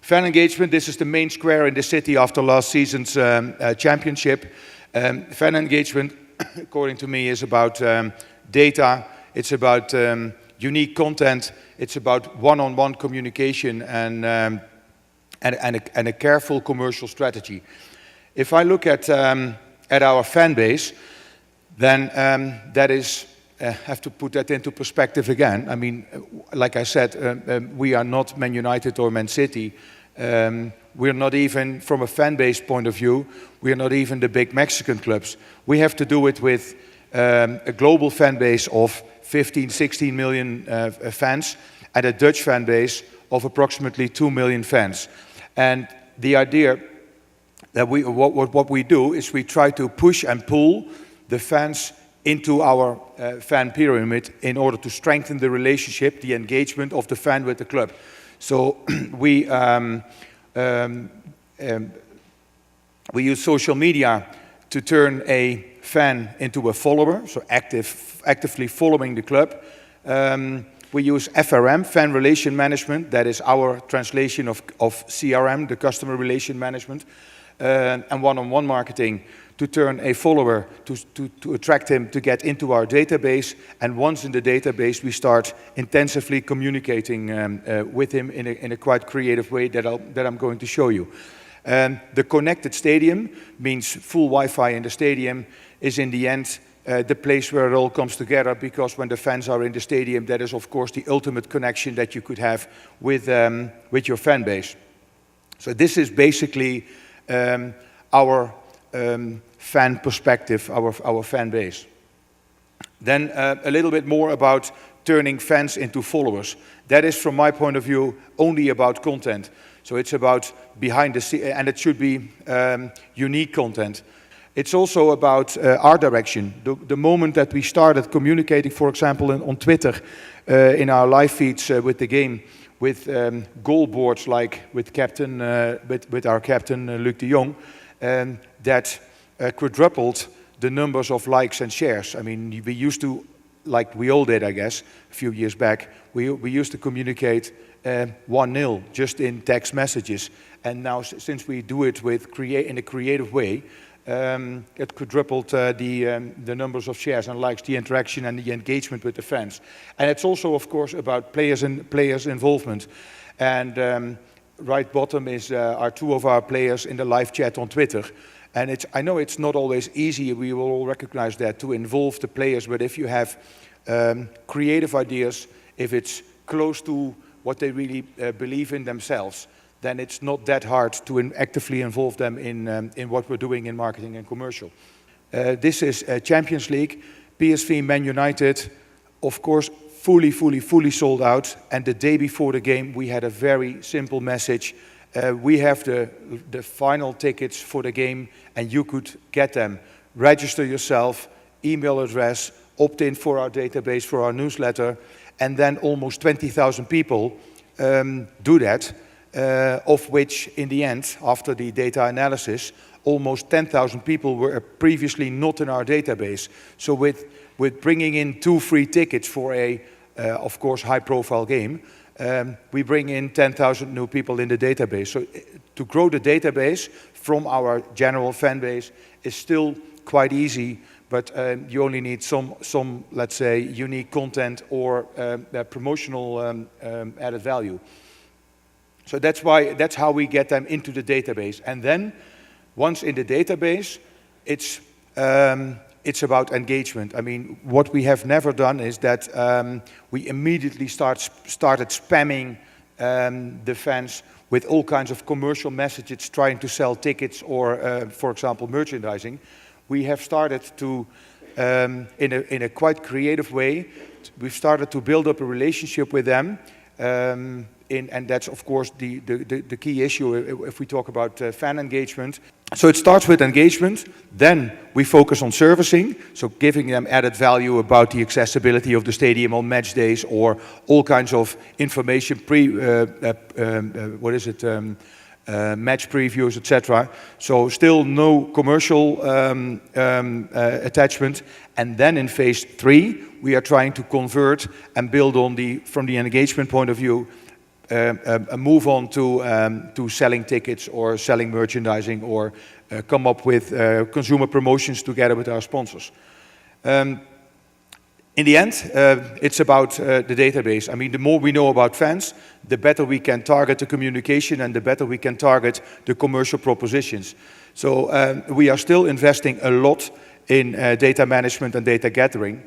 Fan engagement, this is the main square in the city after last season's championship. Fan engagement, according to me, is about data, it's about unique content, it's about one-on-one communication and a careful commercial strategy. If I look at our fan base, then that is, have to put that into perspective again. I mean, like I said, we are not Man United or Man City. We're not even, from a fan base point of view, we're not even the big Mexican clubs. We have to do it with a global fan base of 15, 16 million fans and a Dutch fan base of approximately 2 million fans. And the idea that what we do is we try to push and pull the fans into our fan pyramid in order to strengthen the relationship, the engagement of the fan with the club. So we use social media to turn a fan into a follower, so actively following the club. We use FRM, fan relation management, that is our translation of CRM, the customer relation management, and one-on-one marketing to turn a follower, to attract him to get into our database. And once in the database, we start intensively communicating with him in a quite creative way that I'm going to show you. The connected stadium means full Wi-Fi in the stadium is in the end the place where it all comes together, because when the fans are in the stadium, that is of course the ultimate connection that you could have with your fan base. So this is basically our fan perspective, our fan base. Then a little bit more about turning fans into followers. That is, from my point of view, only about content. So it's about behind the scenes, and it should be unique content. It's also about art direction. The moment that we started communicating, for example, on Twitter, in our live feeds with the game, with goal boards like with our captain Luc de Jong, that quadrupled the numbers of likes and shares. I mean, we used to, like we all did, I guess, a few years back, we used to communicate 1-0 just in text messages. And now, since we do it in a creative way, it quadrupled the numbers of shares and likes, the interaction and the engagement with the fans. And it's also, of course, about players involvement. And right bottom are two of our players in the live chat on Twitter. And I know it's not always easy, we will all recognize that, to involve the players, but if you have creative ideas, if it's close to what they really believe in themselves, then it's not that hard to actively involve them in what we're doing in marketing and commercial. This is Champions League, PSV Man United, of course, fully sold out. And the day before the game, we had a very simple message. We have the final tickets for the game, and you could get them. Register yourself, email address, opt in for our database, for our newsletter, and then almost 20,000 people do that, of which in the end, after the data analysis, almost 10,000 people were previously not in our database. So with bringing in 2 free tickets for a, of course, high-profile game, we bring in 10,000 new people in the database. So to grow the database from our general fan base is still quite easy, but you only need some, let's say, unique content or promotional added value. So that's how we get them into the database. And then, once in the database, it's about engagement. I mean, what we have never done is that we immediately started spamming the fans with all kinds of commercial messages, trying to sell tickets or, for example, merchandising. We have started to, in a quite creative way, we've started to build up a relationship with them. And that's, of course, the key issue if we talk about fan engagement. So it starts with engagement, then we focus on servicing, so giving them added value about the accessibility of the stadium on match days or all kinds of information, match previews, etc. So still no commercial attachment. And then in phase 3, we are trying to convert and build on from the engagement point of view, move on to selling tickets or selling merchandising or come up with consumer promotions together with our sponsors. In the end, it's about the database. I mean, the more we know about fans, the better we can target the communication and the better we can target the commercial propositions. So we are still investing a lot in data management and data gathering.